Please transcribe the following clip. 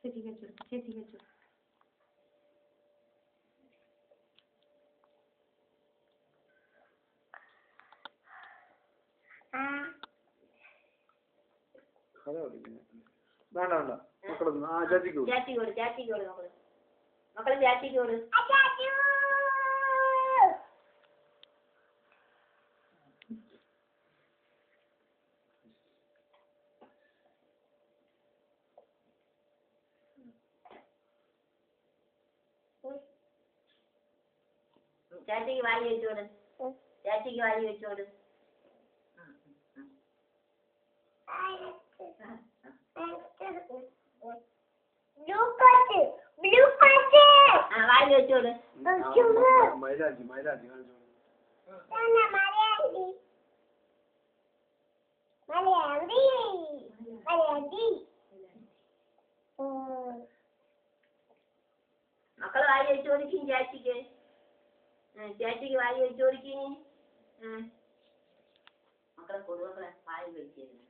ചേച്ചിക്ക് വെച്ചു ചേച്ചിക്ക് വെച്ചു. വേണ്ട വേണ്ട മക്കളൊന്നും ആ ചാറ്റിക്ക് ചാറ്റിക്കോട് ചാറ്റിക്കോട് മക്കള് മക്കള് ചാറ്റിക്കോട്. ചാറ്റിക്ക് വാരി വെച്ചോട് ചാറ്റിക്ക് വാരി വെച്ചോട്. വാരി വെച്ചോട്. മൈലാജി മൈലാജി മക്കള് വാരി വെച്ച് കൊടുക്കും ചാറ്റിക്ക്. ചാറ്റിക്ക് വാരി വെച്ച് കൊടുക്കും. മക്കളെ കൊടുമക്കളെ വാരി വെച്ചിരുന്നു.